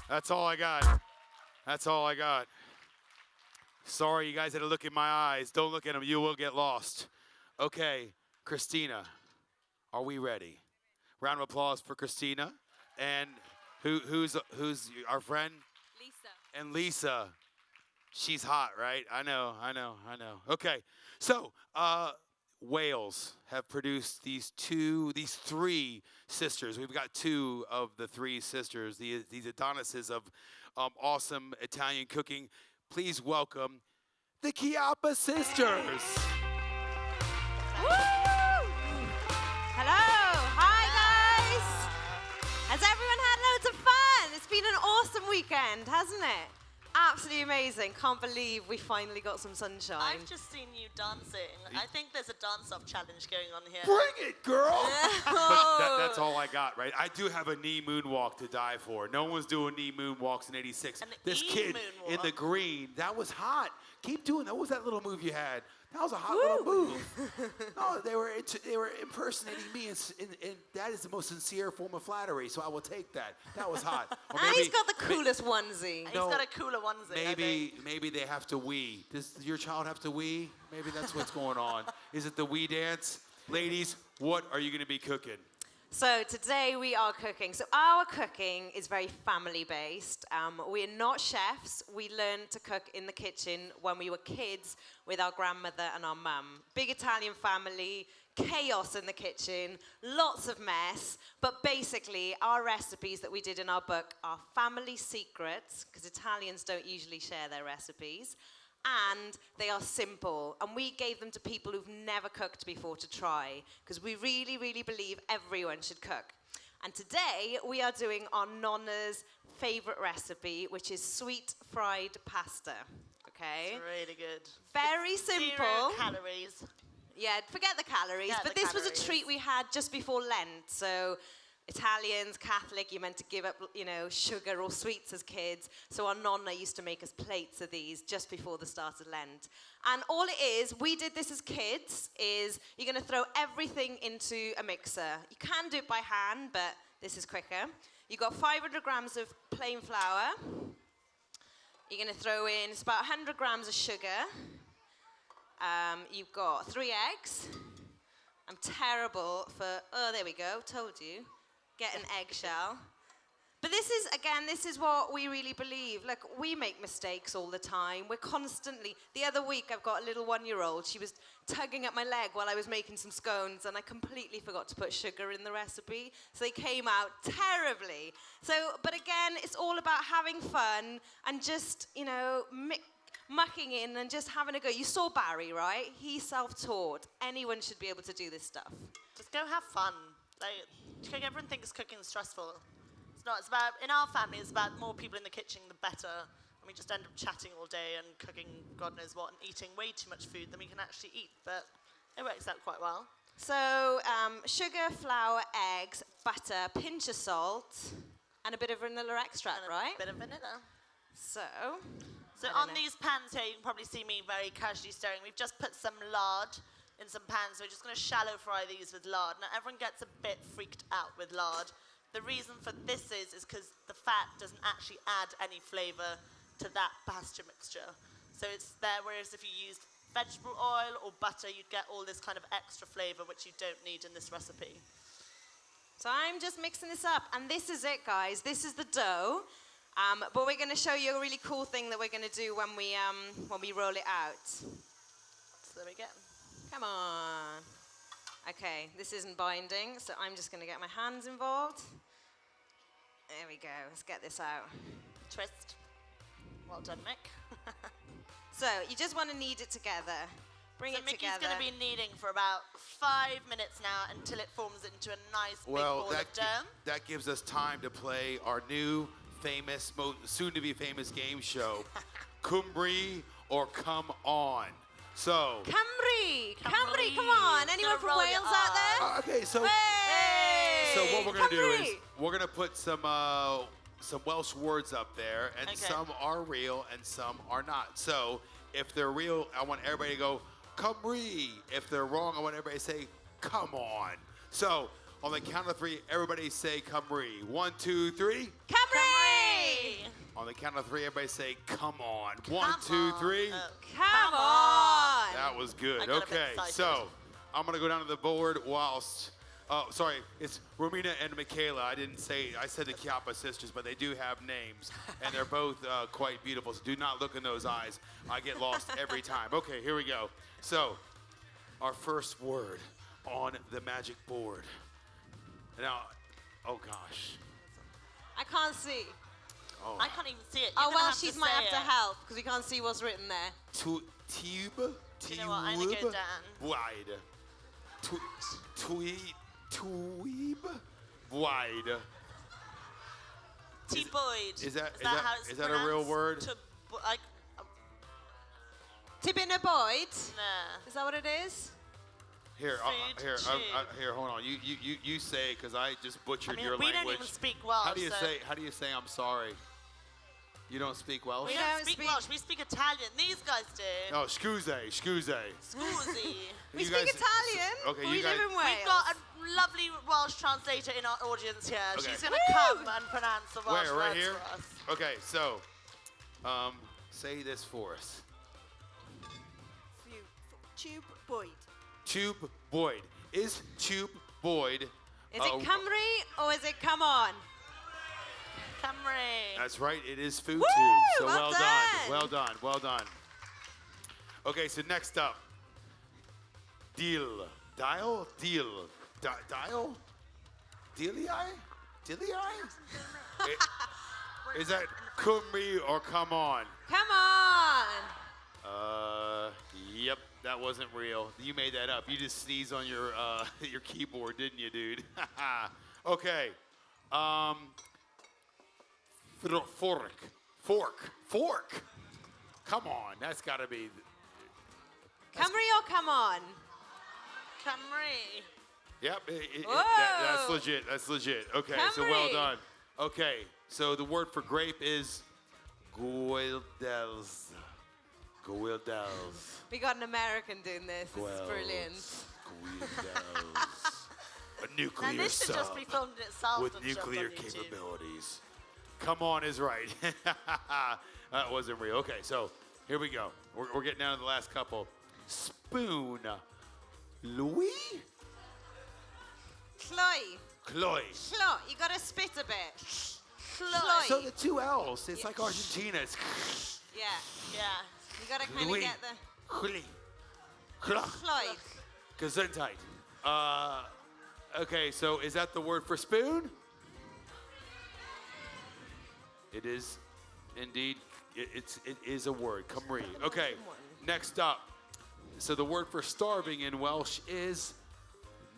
That's all I got. That's all I got. Sorry, you guys had to look in my eyes. Don't look at them. You will get lost. Okay, Christina, are we ready? Round of applause for Christina. And who's our friend? Lisa. And Lisa. She's hot, right? I know. Okay, so Wales have produced these 3 sisters. We've got 2 of the 3 sisters, these Adonises of awesome Italian cooking. Please welcome the Chiappa sisters. Woo! Hello, hi guys. Has everyone had loads of fun? It's been an awesome weekend, hasn't it? Absolutely amazing. Can't believe we finally got some sunshine. I've just seen you dancing. I think there's a dance-off challenge going on here. Bring it, girl! But that's all I got, right? I do have a knee moonwalk to die for. No one's doing knee moonwalks in 86. This kid in the green, that was hot. Keep doing that. What was that little move you had? That was a hot little move. No, they were impersonating me, and that is the most sincere form of flattery, so I will take that. That was hot. Or And he's got the coolest onesie. He's got a cooler onesie. Maybe they have to wee. Does your child have to wee? Maybe that's what's going on. Is it the wee dance? Ladies, what are you going to be cooking? So today we are cooking. So our cooking is very family-based. We're not chefs. We learned to cook in the kitchen when we were kids with our grandmother and our mum. Big Italian family, chaos in the kitchen, lots of mess. But basically, our recipes that we did in our book are family secrets, because Italians don't usually share their recipes. And they are simple. And we gave them to people who've never cooked before to try, because we really, really believe everyone should cook. And today, we are doing our Nonna's favorite recipe, which is sweet fried pasta. Okay? It's really good. Very It's simple. 0 calories. Yeah, forget the calories. Forget But the this was a calories. treat we had just before Lent. So Italians, Catholic, you're meant to give up, sugar or sweets as kids. So our nonna used to make us plates of these just before the start of Lent. And all it is, we did this as kids, is you're going to throw everything into a mixer. You can do it by hand, but this is quicker. You've got 500 grams of plain flour. You're going to throw in, it's about 100 grams of sugar. You've got 3 eggs. I'm terrible for, there we go, told you. Get an eggshell. But this is what we really believe. Like, we make mistakes all the time. We're constantly, the other week I've got a little 1-year-old. She was tugging at my leg while I was making some scones, and I completely forgot to put sugar in the recipe. So they came out terribly. So, but again, it's all about having fun and just, mucking in and just having a go. You saw Barry, right? He's self-taught. Anyone should be able to do this stuff. Just go have fun. Everyone thinks cooking is stressful. It's not. It's about, in our family, it's about more people in the kitchen, the better. And we just end up chatting all day and cooking God knows what and eating way too much food than we can actually eat. But it works out quite well. So, sugar, flour, eggs, butter, pinch of salt, and a bit of vanilla extract, And right? a bit of vanilla. So So I don't on know. these pans here, you can probably see me very casually stirring. We've just put some lard in some pans. So we're just going to shallow fry these with lard. Now, everyone gets a bit freaked out with lard. The reason for this is because the fat doesn't actually add any flavour to that pasta mixture. So it's there, whereas if you used vegetable oil or butter, you'd get all this kind of extra flavour, which you don't need in this recipe. So I'm just mixing this up, and this is it, guys. This is the dough. But we're going to show you a really cool thing that we're going to do when we roll it out. So there we go. Come on. Okay, this isn't binding, so I'm just going to get my hands involved. There we go. Let's get this out. Twist. Well done, Mick. So you just want to knead it together. Bring So it Mickey's together. going to be kneading for about 5 minutes now until it forms into a nice big ball of dough. that gives us time to play our new famous, soon-to-be famous game show, Cumbri or Come On. So. Camry, come Camry. on. Anyone Gonna from roll Wales your out there? Okay, so. Hey! So what we're gonna do is Camry. we're gonna put some Welsh words up there, and Okay. some are real and some are not. So if they're real, I want everybody to go Cymru. If they're wrong, I want everybody to say come on. So on the count of 3, everybody say Cymru. 1, 2, 3. Camry! On the count of 3, everybody say come on. 1, 2, 3. Come on! That was good. I got a bit Okay, excited. so I'm gonna go down to the board whilst. Oh, sorry, it's Romina and Michaela. I didn't say. I said the Chiappa sisters, but they do have names, and they're both quite beautiful. So do not look in those eyes. I get lost every time. Okay, here we go. So, our first word on the magic board. Now, oh gosh. I can't see. Oh, I can't even see it. Oh, You're gonna well, have to she's might say have to it. help because we can't see what's written there. tube. You know what, I'm gonna go down. Wide. Tweeb. Wide. T-Boyd. Is that how it's a real pronounced? word? Tibina Boyd. Nah. Is that what it is? Here, Food here, tube. here. Hold on. You say it because I just butchered I mean, your we language. don't even speak Welsh. How do you so say? How do you say I'm sorry? You don't speak Welsh. We don't don't speak speak- Welsh. We speak Italian. These guys do. Oh, scuse. Scusi. We You speak guys- Italian. Okay, but you we guys- live in Wales. We've got a lovely Welsh translator in our audience here. Okay. She's going to come and pronounce the Welsh Where? Right words here? for us. Okay, so, say this for us. Tube Boyd. Tube Boyd. Is Tube Boyd Is it Cymru or is it come on? Camry. That's right. It is food Woo! tube. So Well well done. done. Well done. Well done. Okay, so next up. Deal. Dial? Deal. Dial? Dealii? Dealii? Is that Cymru or come on? Come on. Yep, that wasn't real. You made that up. You just sneezed on your your keyboard, didn't you, dude? Okay. Fork. Come on, that's got to be. Cymru or come on? Camry. Yep, that's Whoa. legit. That's legit. Okay, so well Camry. done. Okay, so the word for grape is guildels. Guildels. We got an American doing this. This is brilliant. Guildels. A nuclear And this should sub just be filmed in itself with and shoved on nuclear YouTube. capabilities. Come on is right. That wasn't real. Okay, so here we go. We're getting down to the last couple. Spoon. Louis? Chloe. Chloe. Chloe. You got to spit a bit. So Chloe. the two L's. It's Yeah. like Argentina. It's Yeah. Yeah. You got to kind of Louis. get the Chloe. Chloe. Chloe. Gesundheit. Okay, so is that the word for spoon? It is indeed. It is a word. Cymru. Okay, next up. So the word for starving in Welsh is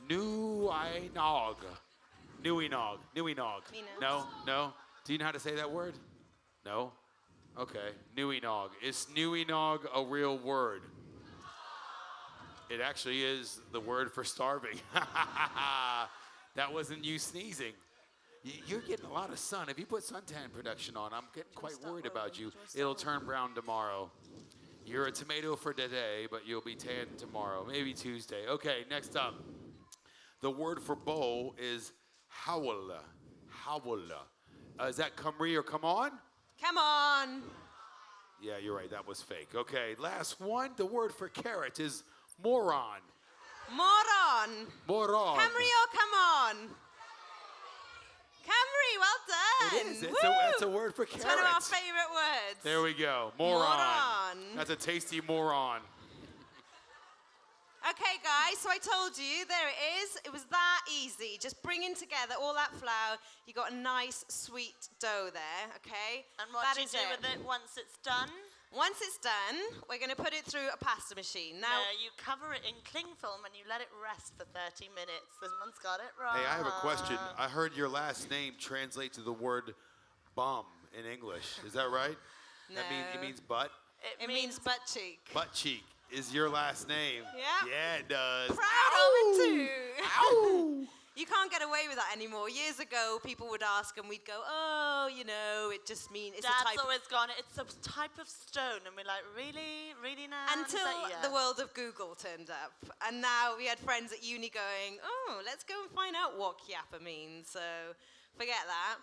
nuinog. Nuinog. Nuinog. No? No? Do you know how to say that word? No? Okay. Nuinog. Is nuinog a real word? It actually is the word for starving. That wasn't you sneezing. You're getting a lot of sun. If you put suntan protection on, I'm getting quite worried about you. It'll turn brown tomorrow. You're a tomato for today, but you'll be tan tomorrow, maybe Tuesday. Okay, next up. The word for bowl is howl. Howl. Is that Cymru or come on? Come on. Yeah, you're right. That was fake. Okay, last one. The word for carrot is moron. Moron. Moron. Cymru or come on? Cymru, well done. It is. Woo! It's a word for carrot. It's one of our favorite words. There we go. Moron. Moron. That's a tasty moron. Okay, guys, so I told you, there it is. It was that easy. Just bringing together all that flour. You got a nice, sweet dough there, okay? And what That do you is do with it once it's done? Once it's done, we're going to put it through a pasta machine. Now, No, you cover it in cling film and you let it rest for 30 minutes. This one's got it right. Hey, I have a question. I heard your last name translate to the word bum in English. Is that right? That means it No. means butt. it means butt cheek. Butt cheek is your last name. Yeah. Yeah, it does. Proud of it too. Ow! You can't get away with that anymore. Years ago, people would ask and we'd go, oh, you know, it just means it's a Dad's type. always gone, it's a type of stone. And we're like, really? Really now? And he's Until like, yeah. the world of Google turned up. And now we had friends at uni going, oh, let's go and find out what Chiappa means. So forget that.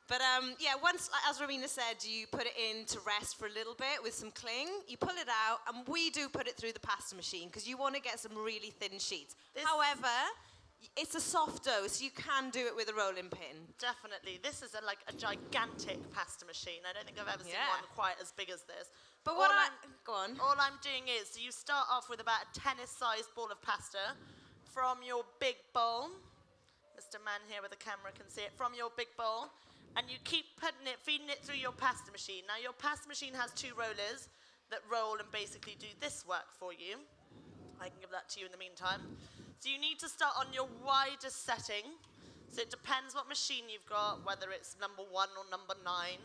But yeah, once, as Rowena said, you put it in to rest for a little bit with some cling. You pull it out, and we do put it through the pasta machine because you want to get some really thin sheets. However, it's a soft dough, so you can do it with a rolling pin. Definitely. This is like a gigantic pasta machine. I don't think I've ever seen Yeah. one quite as big as this. But what go on. All I'm doing is, you start off with about a tennis-sized ball of pasta from your big bowl. Mr. Man here with the camera can see it. From your big bowl. And you keep feeding it through your pasta machine. Now, your pasta machine has 2 rollers that roll and basically do this work for you. I can give that to you in the meantime. So you need to start on your widest setting. So it depends what machine you've got, whether it's number 1 or number 9.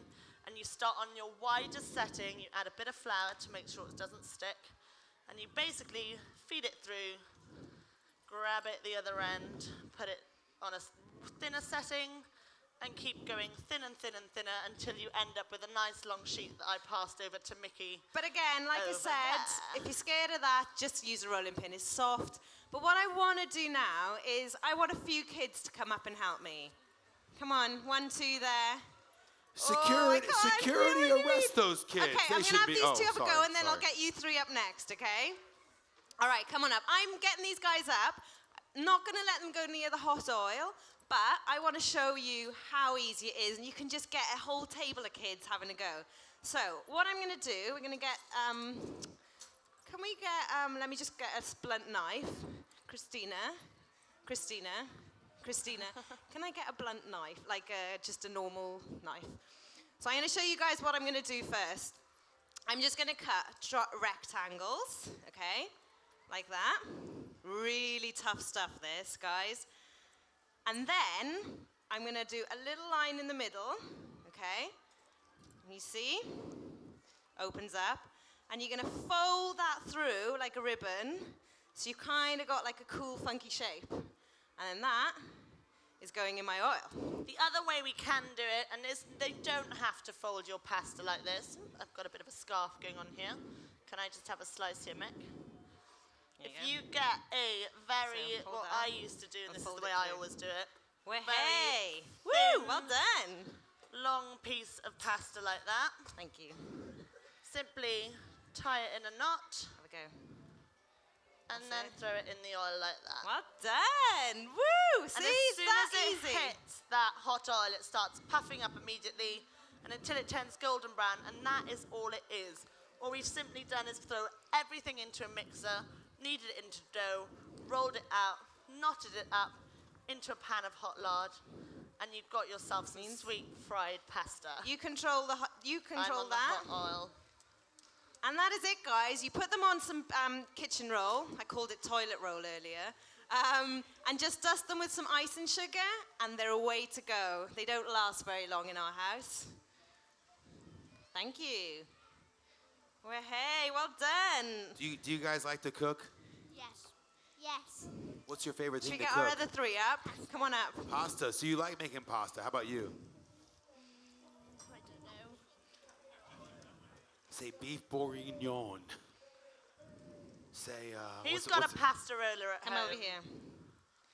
And you start on your widest setting. You add a bit of flour to make sure it doesn't stick. And you basically feed it through, grab it the other end, put it on a thinner setting, and keep going thin and thin and thinner until you end up with a nice long sheet that I passed over to Mickey. But again, like I Over said, there. if you're scared of that, just use a rolling pin. It's soft. But what I want to do now is I want a few kids to come up and help me. Come on, 1, 2 there. Security, Oh, I can't. security, Really arrest those kids. Okay, They I'm should going to have be. these 2 have a go, sorry, and then I'll sorry. get you 3 up next, okay? All right, come on up. I'm getting these guys up. not going to let them go near the hot oil, but I want to show you how easy it is, and you can just get a whole table of kids having a go. So what I'm going to do, we're going to get, can we get, let me just get a blunt knife. Christina, can I get a blunt knife, like just a normal knife? So I'm going to show you guys what I'm going to do first. I'm just going to cut rectangles, okay, like that. Really tough stuff, this, guys. And then I'm going to do a little line in the middle, okay? You see? Opens up. And you're going to fold that through like a ribbon, so you kind of got like a cool, funky shape. And then that is going in my oil. The other way we can do it, and they don't have to fold your pasta like this. I've got a bit of a scarf going on here. Can I just have a slice here, Mick? If you get a very, what I used to do, and this is the way I always do it. Hey! Woo! Well done. Long piece of pasta like that. Thank you. Simply tie it in a knot. Have a go. And then throw it in the oil like that. Well done. Woo! See, And as soon as it easy. hits that hot oil, it starts puffing up immediately, and until it turns golden brown, and that is all it is. All we've simply done is throw everything into a mixer, kneaded it into dough, rolled it out, knotted it up into a pan of hot lard, and you've got yourself some sweet fried pasta. You control the I'm on the hot oil. And that is it, guys. You put them on some kitchen roll. I called it toilet roll earlier. And just dust them with some ice and sugar, and they're away to go. They don't last very long in our house. Thank you. Well, hey, well done. Do you guys like to cook? Yes. What's your favorite Should thing we to get our cook? other three up? Come on up. Pasta. So you like making pasta. How about you? I don't know. Say beef bourguignon. Say, Who's got a pasta roller at Come home? over here.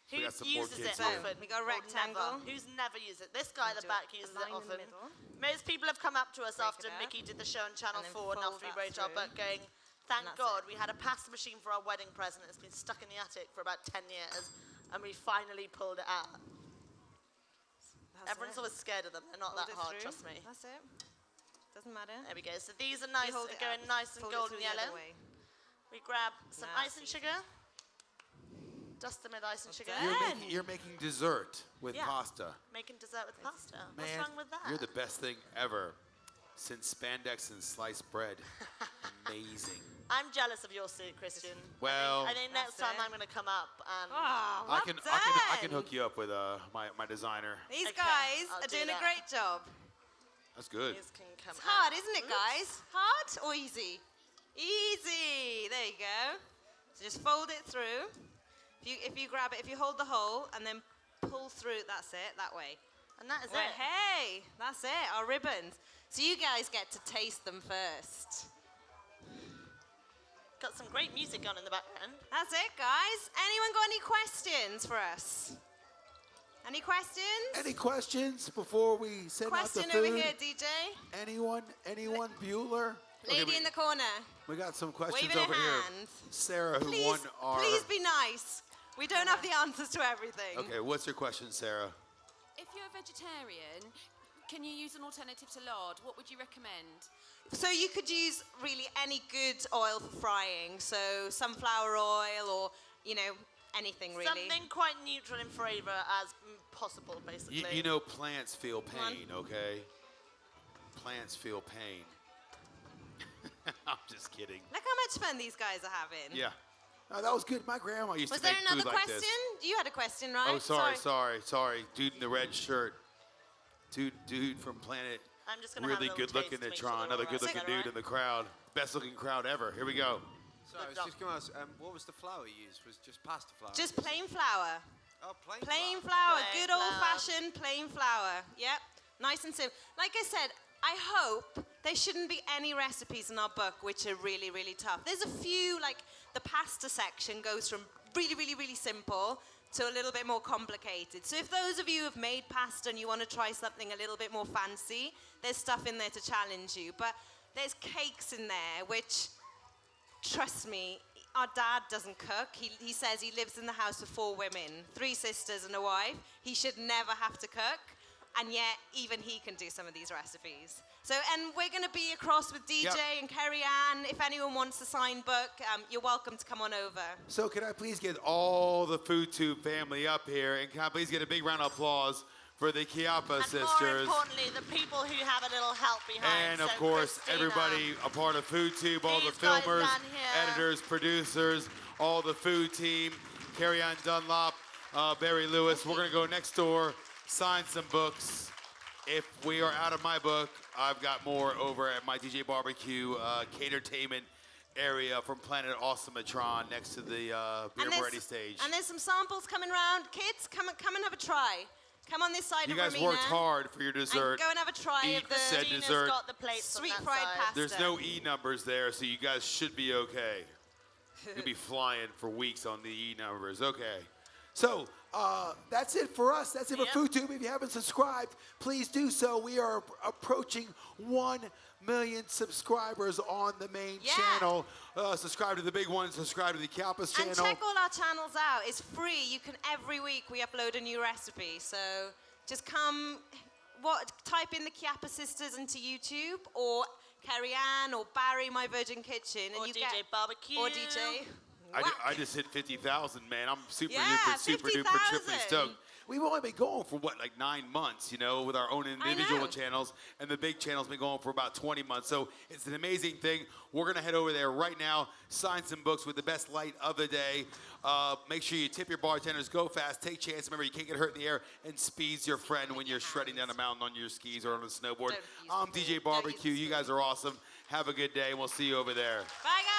We Who got some more uses kids it here. often? We got a or rectangle. never? Who's never used it? This guy at the Do back a uses line it in the often. middle. Most people have come up to us Break after it up. Mickey did the show on Channel And then 4 and fold after we that wrote our through. book going, thank that's God it. we had a pasta machine for our wedding present. It's been stuck in the attic for about 10 years and we finally pulled it out. That's Everyone's it. always scared of them. They're not Hold that it hard, through. trust me. That's it. Doesn't matter. There we go. So these are nice, You hold it going up. nice and Fold it golden through the other yellow. way. We grab some That's ice and easy. sugar. Dust them with ice and sugar. done. You're making dessert with Yeah. pasta. Making dessert with pasta. Man, What's wrong with that? you're the best thing ever since spandex and sliced bread. Amazing. I'm jealous of your suit, Christian. Well- I think next That's time it. I'm going to come up and Oh, well I can done. hook you up with my designer. These Okay, guys I'll are do doing that. a great job. That's good. these can come It's hard, out. isn't it, guys? Hard or easy? Easy. There you go. So just fold it through. If you grab it, if you hold the hole and then pull through, that's it, that way. And that is Well, it. hey, that's it, our ribbons. So you guys get to taste them first. Got some great music on in the background. That's it, guys. Anyone got any questions for us? Any questions? Any questions before we send Question out the over food? here, DJ. Anyone? Bueller? Okay, Lady in the corner. we got some questions Waving over a here. hand. Sarah, who Please, won our. please be nice. We don't have the answers to everything. Okay, what's your question, Sarah? If you're a vegetarian, can you use an alternative to lard? What would you recommend? So you could use really any good oil for frying. So sunflower oil or, anything really. Something quite neutral in flavour as possible, basically. You know plants feel on. pain, okay? Plants feel pain. I'm just kidding. Look how much fun these guys are having. Yeah. No, that was good. My grandma used Was to make there another food like question? this. You had a question, right? Oh, sorry. Dude in the red shirt. Dude from Planet. I'm just going to Really have a little good looking taste to at make sure Tron. they're Another all good right. looking Is that dude in all the crowd. Best looking crowd ever. Here we go. So I was just going to ask, what was the flour you used? Was it just pasta flour? Just plain flour. Oh, plain, Plain flour. flour. Plain Good old flour. fashioned plain flour. Yep. Nice and simple. Like I said, I hope there shouldn't be any recipes in our book which are really, really tough. There's a few, like the pasta section goes from really, really, really simple to a little bit more complicated. So if those of you who've made pasta and you want to try something a little bit more fancy, there's stuff in there to challenge you. But there's cakes in there which, trust me, our dad doesn't cook. He says he lives in the house with 4 women, 3 sisters and a wife. He should never have to cook. And yet, even he can do some of these recipes. So, and we're going to be across with DJ and Kerryann. If anyone wants a signed book, you're welcome to come on over. So can I please get all the Food Tube family up here, and can I please get a big round of applause for the Chiappa And sisters? more importantly, the people who have a little help behind. And of So course, Christina, everybody a part of Food Tube, all the These guys filmers, down here. editors, producers, all the food team, Kerryann Dunlop, Barry Lewis. We're gonna go next door, sign some books. If we are out of my book, I've got more over at my DJ BBQ catertainment area from Planet Awesomeatron next to the Beer Moretti stage. And there's some samples coming around. Kids, come and have a try. Come on this side You of guys Romina. worked hard for your dessert. And go and have a try Eat of the said Christina's dessert. got the plates on sweet that fried side. pasta. There's no E numbers there, so you guys should be okay. You'll be flying for weeks on the E numbers. Okay. So that's it for us. That's it for FoodTube. If you haven't subscribed, please do so. We are approaching 1 million subscribers on the main channel. Subscribe to the big one. Subscribe to the Chiappas channel. And check all our channels out. It's free. You can every week we upload a new recipe. So just come, type in the Chiappa sisters into YouTube, or Kerryann, or Barry, My Virgin Kitchen, and Or you DJ get BBQ. or DJ. I just hit 50,000, man. I'm super Yeah, duper 50,000. tripply stoked. We've only been going for like 9 months, with our own individual channels, and the big channel's been going for about 20 months. So it's an amazing thing. We're gonna head over there right now, sign some books with the best light of the day. Make sure you tip your bartenders, go fast, take chances. Remember, you can't get hurt in the air, and speed's your friend when you're shredding down a mountain on your skis or on a snowboard. I'm DJ BBQ. You guys are awesome. Have a good day, and we'll see you over there. Bye, guys.